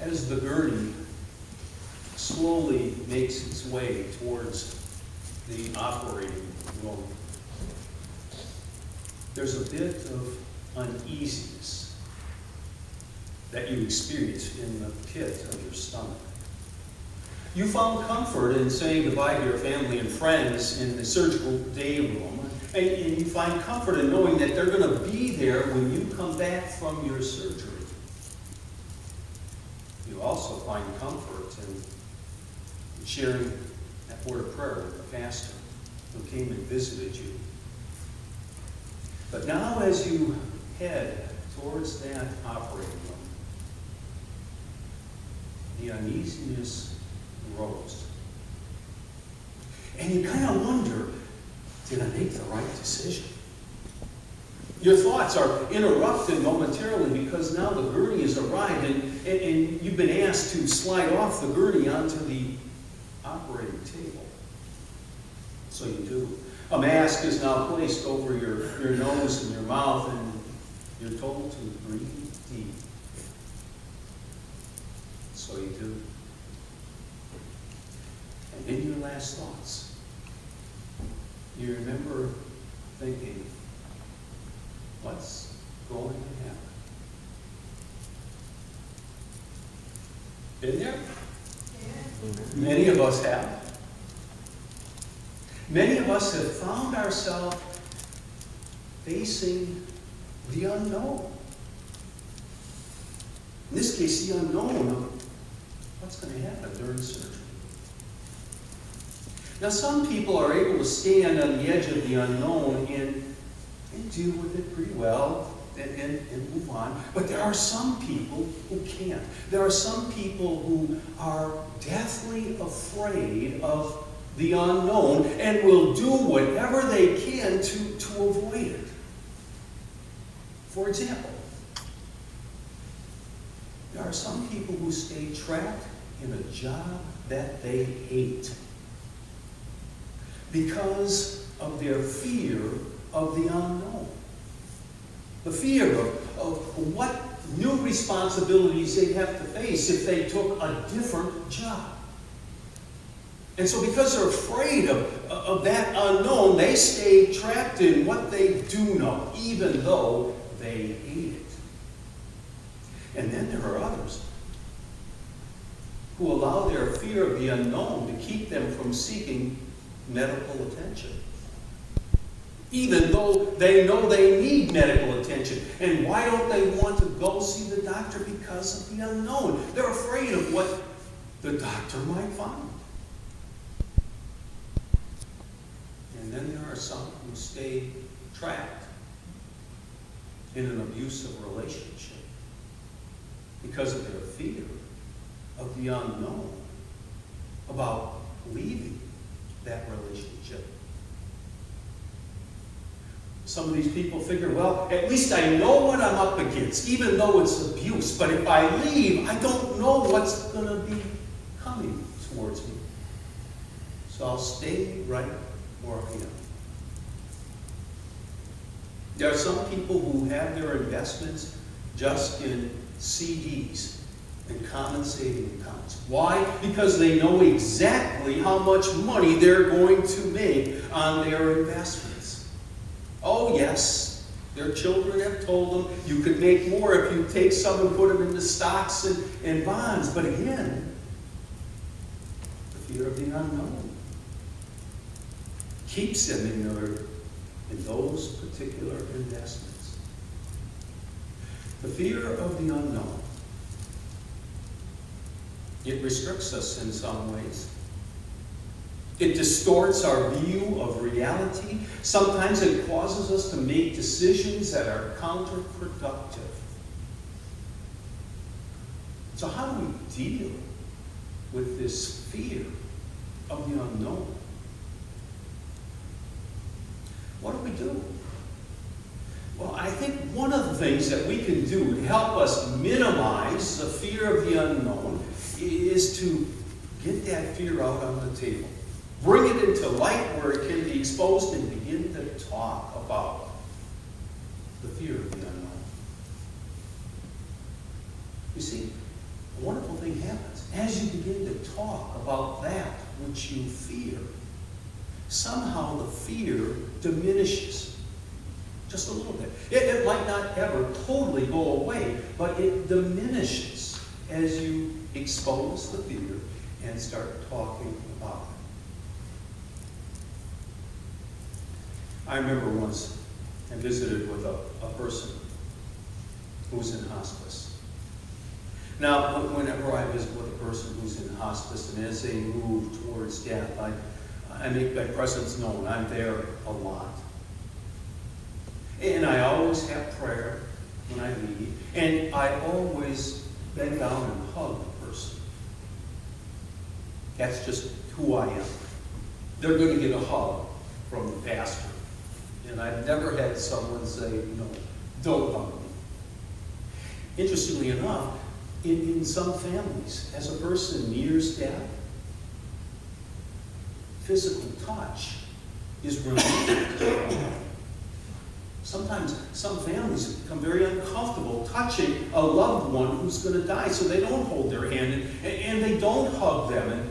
As the gurney slowly makes its way towards the operating room, there's a bit of uneasiness that you experience in the pit of your stomach. You found comfort in saying goodbye to your family and friends in the surgical day room, and you find comfort in knowing that they're going to be there when you come back from your surgery. You also find comfort in sharing that word of prayer with the pastor who came and visited you. But now as you head towards that operating room, the uneasiness grows. And you kind of wonder, did I make the right decision? Your thoughts are interrupted momentarily because now the gurney has arrived and you've been asked to slide off the gurney onto the operating table. So you do. A mask is now placed over your nose and your mouth, and you're told to breathe deep. So you do. And in your last thoughts, you remember thinking, what's going to happen? Been there? Yeah. Many of us have. Many of us have found ourselves facing the unknown. In this case, the unknown of what's going to happen during surgery. Now, some people are able to stand on the edge of the unknown and deal with it pretty well and move on. But there are some people who can't. There are some people who are deathly afraid of the unknown and will do whatever they can to avoid it. For example, there are some people who stay trapped in a job that they hate because of their fear of the unknown. The fear of what new responsibilities they'd have to face if they took a different job. And so because they're afraid of that unknown, they stay trapped in what they do know, even though they hate it. And then there are others who allow their fear of the unknown to keep them from seeking medical attention, even though they know they need medical attention. And why don't they want to go see the doctor? Because of the unknown. They're afraid of what the doctor might find. And then there are some who stay trapped in an abusive relationship because of their fear of the unknown about leaving that relationship. Some of these people figure, well, at least I know what I'm up against, even though it's abuse. But if I leave, I don't know what's going to be coming towards me. So I'll stay right where I am. There are some people who have their investments just in CDs and common saving accounts. Why? Because they know exactly how much money they're going to make on their investments. Oh yes, their children have told them you could make more if you take some and put them into stocks and bonds. But again, the fear of the unknown keeps them in those particular investments. The fear of the unknown. It restricts us in some ways. It distorts our view of reality. Sometimes it causes us to make decisions that are counterproductive. So how do we deal with this fear of the unknown? What do we do? Well, I think one of the things that we can do to help us minimize the fear of the unknown is to get that fear out on the table. Bring it into light where it can be exposed and begin to talk about the fear of the unknown. You see, a wonderful thing talk about that which you fear, somehow the fear diminishes just a little bit. It might not ever totally go away, but it diminishes as you expose the fear and start talking about it. I remember once I visited with a person who was in hospice. Now, whenever I visit with a person who's in hospice and as they move towards death, I make my presence known. I'm there a lot. And I always have prayer when I leave. And I always bend down and hug the person. That's just who I am. They're going to get a hug from the pastor. And I've never had someone say, no, don't hug me. Interestingly enough, in some families, as a person nears death, physical touch is removed. Sometimes some families become very uncomfortable touching a loved one who's going to die, so they don't hold their hand and they don't hug them. And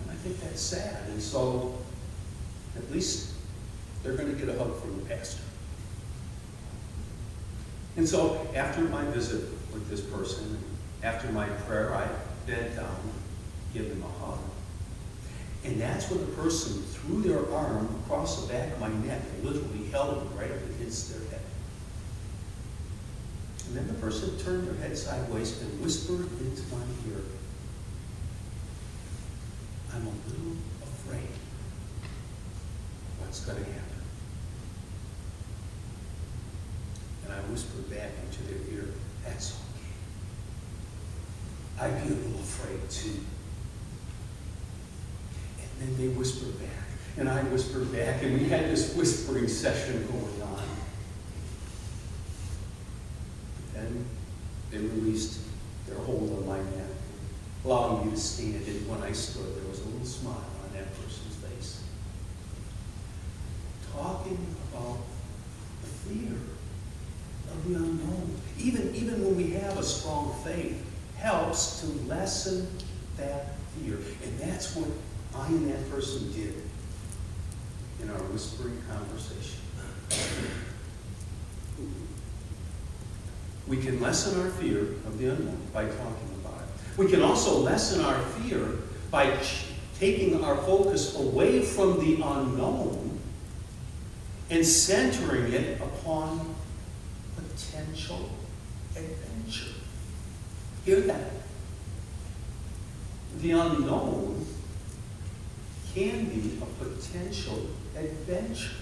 I think that's sad. And so at least they're going to get a hug from the pastor. And so after my visit with this person, after my prayer, I bent down, give them a hug. And that's when the person threw their arm across the back of my neck and literally held me right up against their head. And then the person turned their head sideways and whispered into my ear, I'm a little afraid what's going to happen. And I whispered back into their ear, that's okay. I'd be a little afraid too. And then they whispered back, and I whispered back, and we had this whispering session going on. Then they released their hold on my neck, allowing me to stand. And when I stood, there was a little smile on that person's face. Talking about the fear of the unknown, even when we have a strong faith, helps to lessen that fear. And that's what I and that person did in our whispering conversation. We can lessen our fear of the unknown by talking about it. We can also lessen our fear by taking our focus away from the unknown and centering it upon potential adventure. Hear that? The unknown can be a potential adventure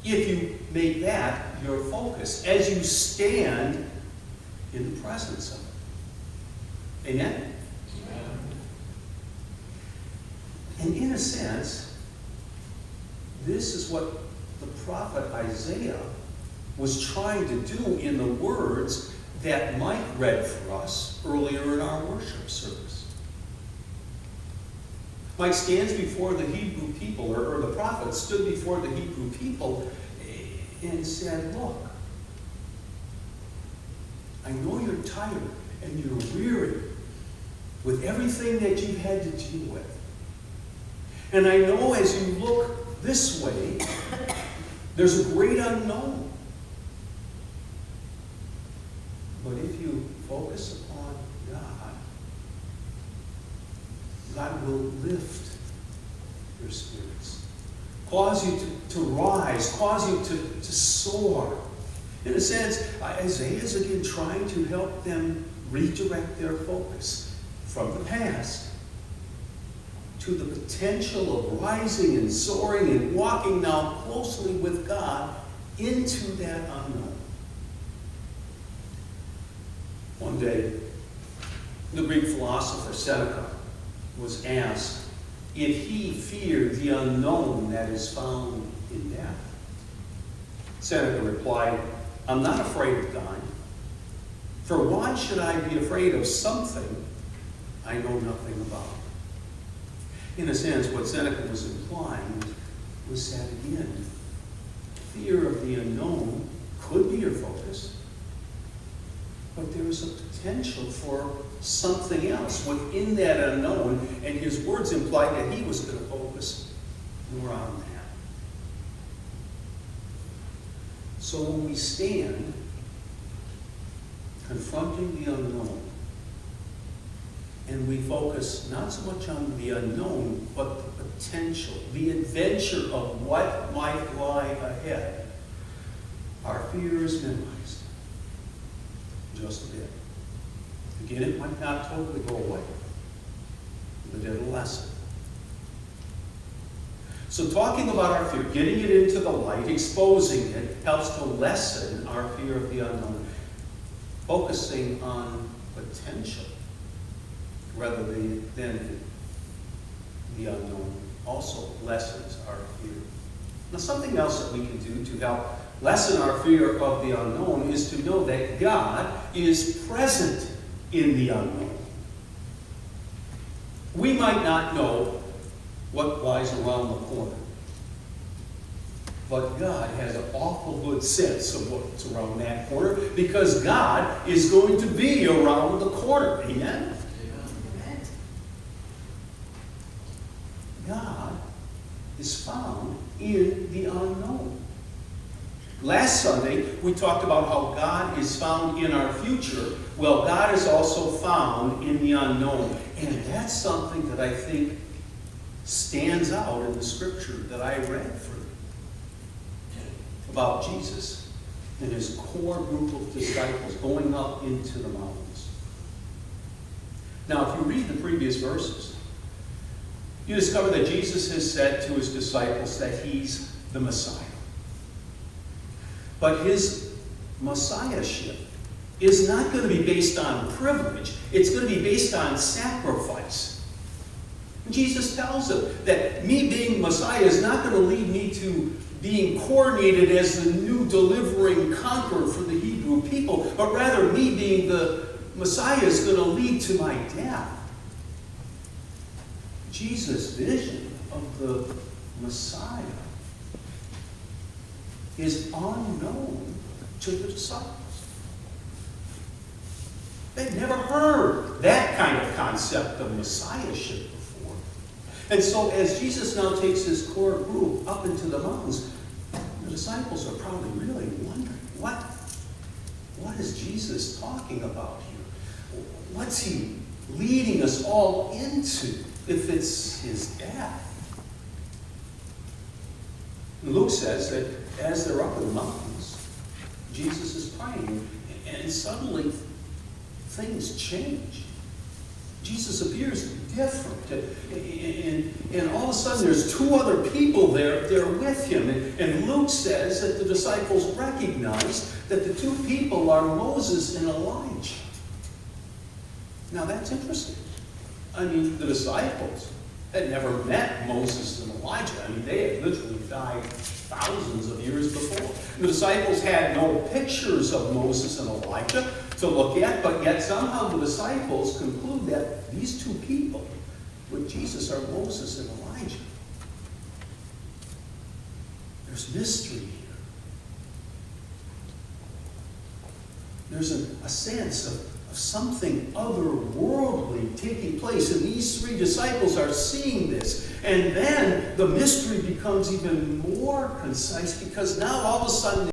if you make that your focus as you stand in the presence of it. Amen? Amen. And in a sense, this is what the prophet Isaiah was trying to do in the words that Mike read for us earlier in our worship service. Mike stands before the Hebrew people, or the prophet stood before the Hebrew people and said, look, I know you're tired and you're weary with everything that you've had to deal with. And I know as you look this way, there's a great unknown. But if you focus upon God, God will lift your spirits, cause you to rise, cause you to soar. In a sense, Isaiah is again trying to help them redirect their focus from the past to the potential of rising and soaring and walking now closely with God into that unknown. One day, the Greek philosopher Seneca was asked if he feared the unknown that is found in death. Seneca replied, I'm not afraid of dying, for why should I be afraid of something I know nothing about? In a sense, what Seneca was implying was that, again, fear of the unknown could be your focus, But there is a potential for something else within that unknown, and his words implied that he was going to focus more on that. So when we stand confronting the unknown, and we focus not so much on the unknown, but the potential, the adventure of what might lie ahead, our fear is minimized just a bit. Again, it might not totally go away, but it'll lessen. So talking about our fear, getting it into the light, exposing it, helps to lessen our fear of the unknown. Focusing on potential rather than the unknown also lessens our fear. Now, something else that we can do to help lessen our fear of the unknown is to know that God is present in the unknown. We might not know what lies around the corner, but God has an awful good sense of what's around that corner, because God is going to be around the corner. Amen? Amen. God is found in the unknown. Last Sunday, we talked about how God is found in our future. Well, God is also found in the unknown. And that's something that I think stands out in the scripture that I read for you about Jesus and his core group of disciples going up into the mountains. Now, if you read the previous verses, you discover that Jesus has said to his disciples that he's the Messiah. But his messiahship is not going to be based on privilege. It's going to be based on sacrifice. And Jesus tells them that me being Messiah is not going to lead me to being coronated as the new delivering conqueror for the Hebrew people, but rather me being the Messiah is going to lead to my death. Jesus' vision of the Messiah is unknown to the disciples. They'd never heard that kind of concept of messiahship before. And so as Jesus now takes his core group up into the mountains, the disciples are probably really wondering, what is Jesus talking about here? What's he leading us all into if it's his death? Luke says that as they're up in the mountains, Jesus is praying, and suddenly things change. Jesus appears different. And all of a sudden there's two other people there with him. And Luke says that the disciples recognize that the two people are Moses and Elijah. Now that's interesting. I mean, the disciples had never met Moses and Elijah. I mean, they had literally died thousands of years before. The disciples had no pictures of Moses and Elijah to look at, but yet somehow the disciples conclude that these two people with Jesus are Moses and Elijah. There's mystery here. There's a sense of something otherworldly taking place, and these three disciples are seeing this. And then the mystery becomes even more concise, because now all of a sudden